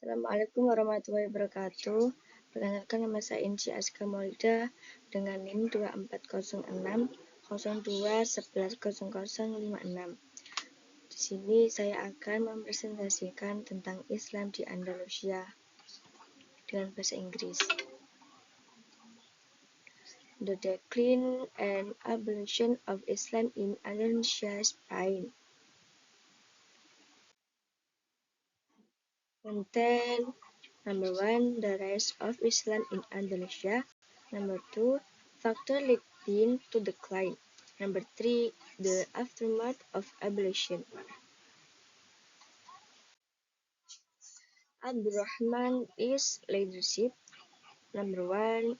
Assalamualaikum warahmatullahi wabarakatuh. Perkenalkan, nama saya Inci Aska Maulida dengan NIM 2406-02-110056. Di sini saya akan mempresentasikan tentang Islam di Andalusia dengan bahasa Inggris. The decline and evolution of Islam in Andalusia, Spain. Content. Number 1, the rise of Islam in Andalusia. Number 2, factor leading to decline. Number 3, the aftermath of abolition. Abdurrahman is leadership. Number 1,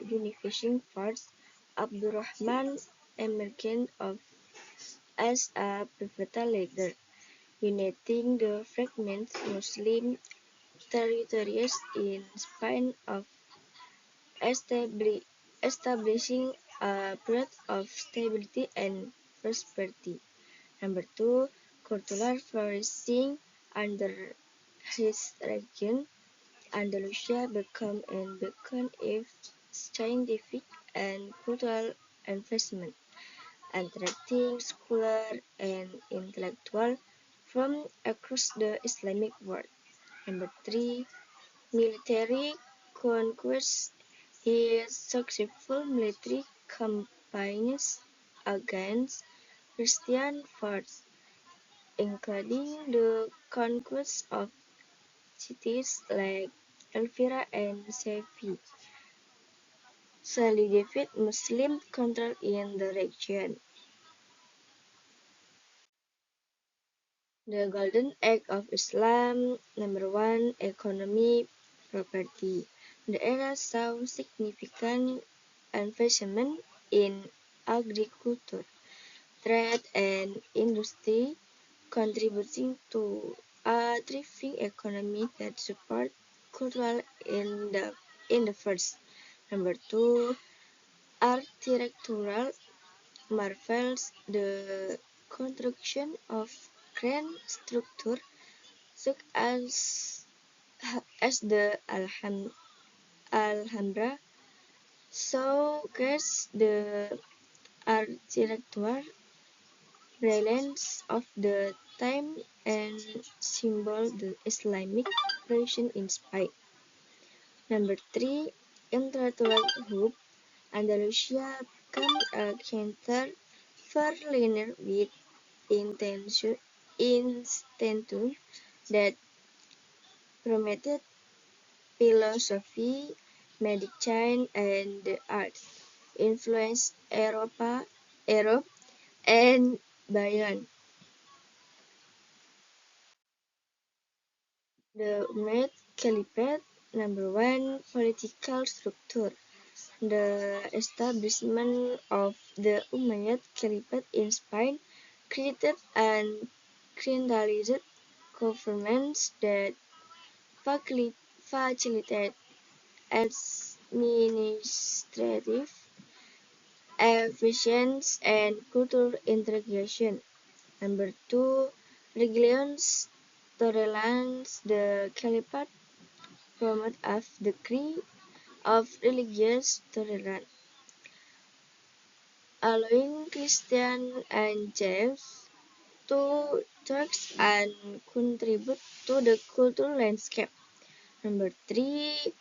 unifying force. Abdurrahman emerged as a pivotal leader, uniting the fragmented Muslim territories in Spain of establishing a period of stability and prosperity. Number 2, cultural flourishing. Under his reign, Andalusia became a beacon of scientific and cultural advancement, attracting scholars and intellectuals from across the Islamic world. Number 3, military conquest. His successful military campaigns against Christian forces, including the conquest of cities like Elvira and Seville, solidified Muslim control in the region. The Golden Age of Islam. Number 1, economy, property. The era saw significant investment in agriculture, trade, and industry, contributing to a thriving economy that supported cultural in the first. Number 2, architectural marvels. The construction of grand structure such as the Alhambra showcase the architectural brilliance of the time and symbol the Islamic tradition in Spain. Number 3, intellectual hub. Andalusia became a center for learners with intention that promoted philosophy, medicine, and the arts, influenced Europe and beyond. The Umayyad Caliphate. Number 1, political structure. The establishment of the Umayyad Caliphate in Spain created an centralized government that facilitated administrative efficiency and cultural integration. Number 2, religious tolerance. The Caliphate promoted a degree of religious tolerance, allowing Christians and Jews to thrive and contribute to the cultural landscape. Number 3,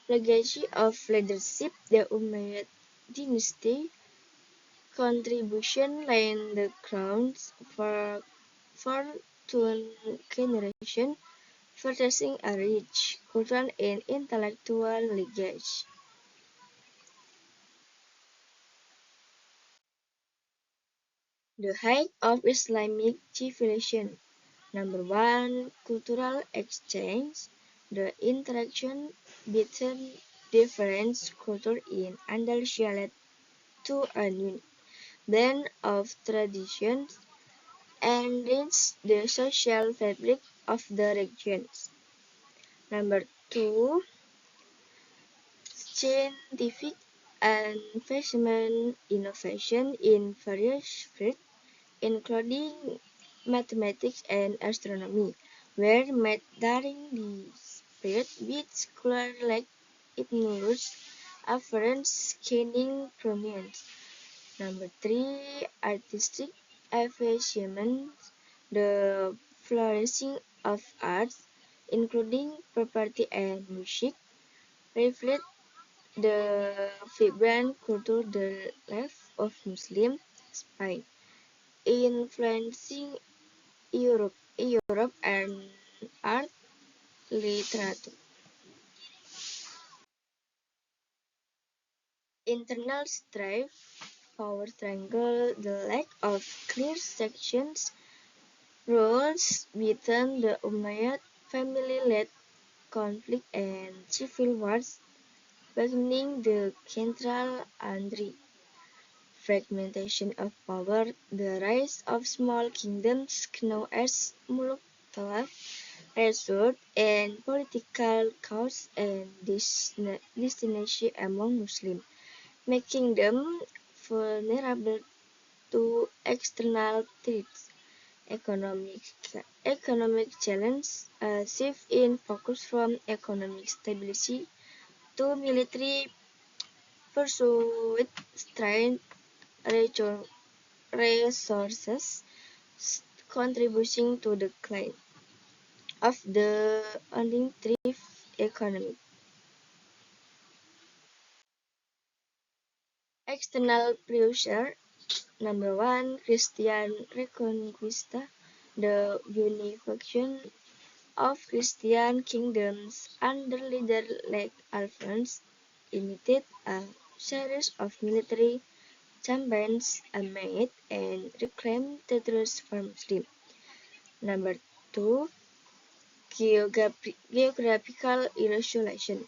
legacy of leadership. The Umayyad dynasty contribution laid the grounds for two generations, possessing a rich cultural and intellectual legacy. The height of Islamic civilization. Number 1, cultural exchange. The interaction between different cultures in Andalusia led to a unique blend of traditions and enriched the social fabric of the region. Number 2, scientific advancement, innovation in various fields, including mathematics and astronomy, were made during this period with scholars like Ibn Rushd appearance gaining prominence. Number 3, artistic achievements. The flourishing of arts, including poetry and music, reflect the vibrant cultural life of Muslim Spain, influencing Europe and art literature. Internal strife, power triangle, the lack of clear sections, roles within the Umayyad family led conflict and civil wars, weakening the central Andri. Fragmentation of power, the rise of small kingdoms known as Muluk Talaf, result in political chaos and distinction among Muslims, making them vulnerable to external threats. Economic challenge, a shift in focus from economic stability to military pursuit strained resources, contributing to the decline of the uninterrupted economy. External pressure. Number 1, Christian Reconquista, the unification of Christian kingdoms under leader like Alphonse initiated a series of military campaigns amid and reclaimed territories for Muslims. Number 2, geographical isolation.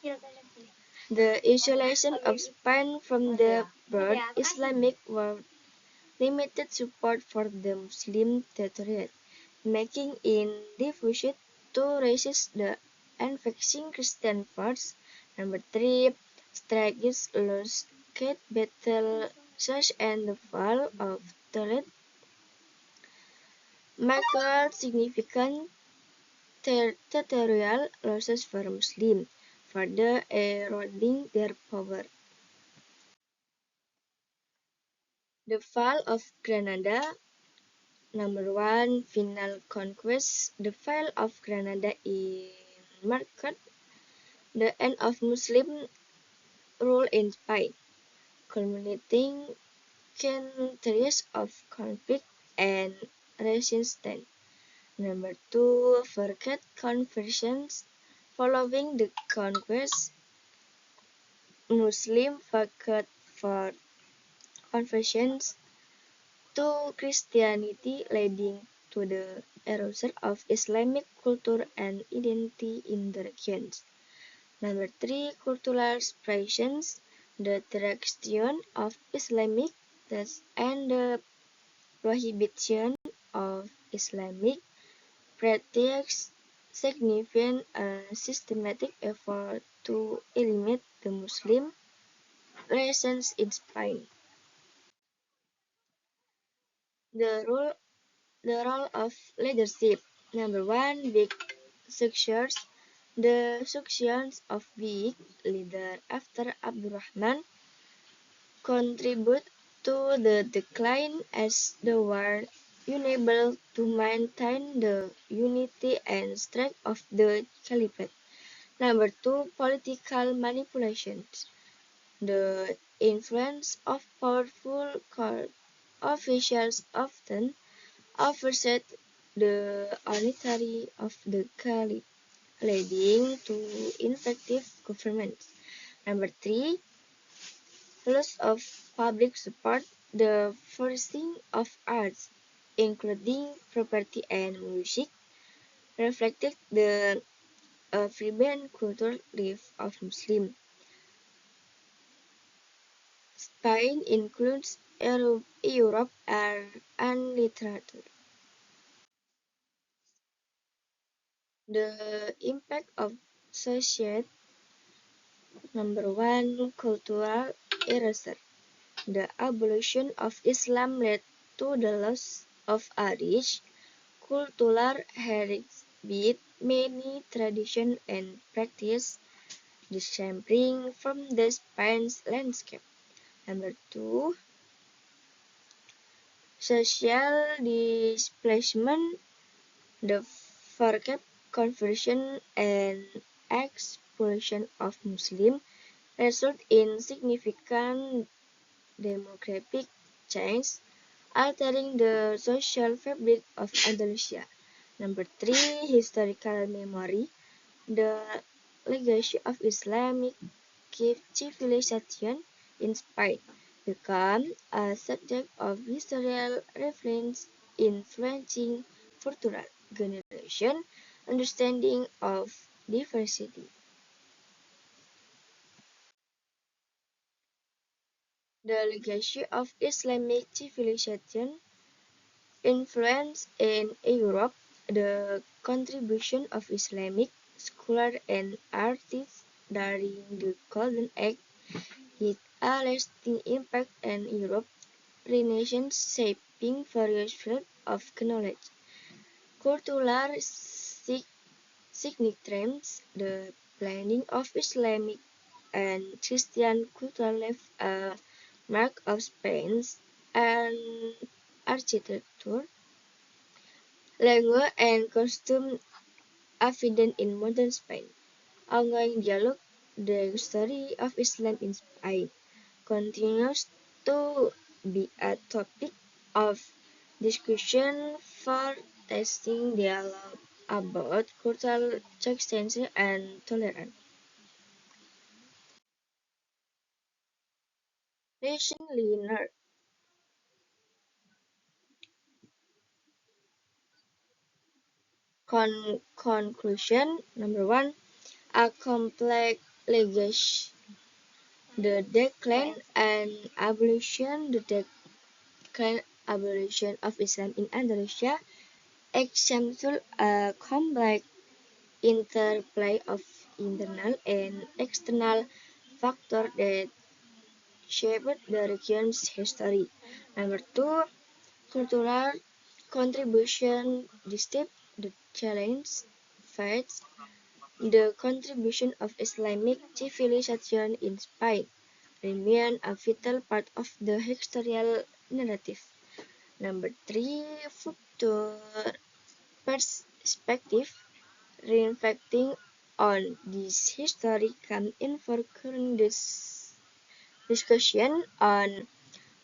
The isolation of Spain from the broad Islamic world limited support for the Muslim territory, making it difficult to resist the advancing Christian force. Number 3, strategic loss, battle such as the fall of Toledo marked significant territorial losses for Muslims, further eroding their power. The fall of Granada. Number 1, final conquest. The fall of Granada marked the end of Muslim rule in Spain, culminating centuries of conflict and resistance. Number 2, forget conversions. Following the conquest, Muslims fought for conversions to Christianity, leading to the erosion of Islamic culture and identity in the region. Number 3, cultural separations. The restriction of Islamic texts and the prohibition of Islamic practices significant a systematic effort to eliminate the Muslim presence in Spain. The role of leadership. Number 1, big success. The success of big leader after Abdurrahman contribute to the decline as they were unable to maintain the unity and strength of the caliphate. Number 2, political manipulations. The influence of powerful court officials often overset the authority of the caliph, leading to ineffective government. Number 3, loss of public support. The flourishing of arts, including property and music, reflected the vibrant cultural life of Muslim Spain includes Europe and literature. The impact of society. Number 1, cultural erasure. The abolition of Islam led to the loss of a rich cultural heritage with many traditions and practices disappearing from the Spain's landscape. Number 2, social displacement. The forced conversion and expulsion of Muslims result in significant demographic change, altering the social fabric of Andalusia. Number 3, historical memory. The legacy of Islamic civilization in Spain became a subject of historical reference, influencing future generation understanding of diversity. The legacy of Islamic civilization influence in Europe, the contribution of Islamic scholars and artists during the Golden Age had a lasting impact on Europe, Renaissance shaping various fields of knowledge. Cultural significance. The blending of Islamic and Christian culture left a mark of Spain's and architecture, language, and costume evident in modern Spain. Ongoing dialogue, the story of Islam in Spain, continues to be a topic of discussion for testing dialogue about cultural exchange and tolerance. Reaching linear conclusion. Number 1, a complex legacy. The decline and abolition of Islam in Andalusia exempted a complex interplay of internal and external factors that shaped the region's history. Number 2, cultural contribution. Despite the challenge faced, the contribution of Islamic civilization in Spain remain a vital part of the historical narrative. Number 3, future perspective. Reflecting on this history can inform current discussion on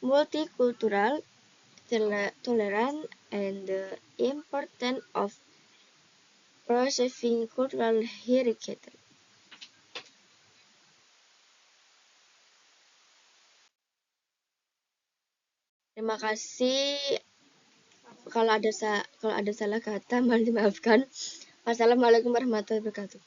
multicultural tolerance and the importance of preserving cultural heritage. Terima kasih. Kalau ada salah kata mohon dimaafkan. Wassalamualaikum warahmatullahi wabarakatuh.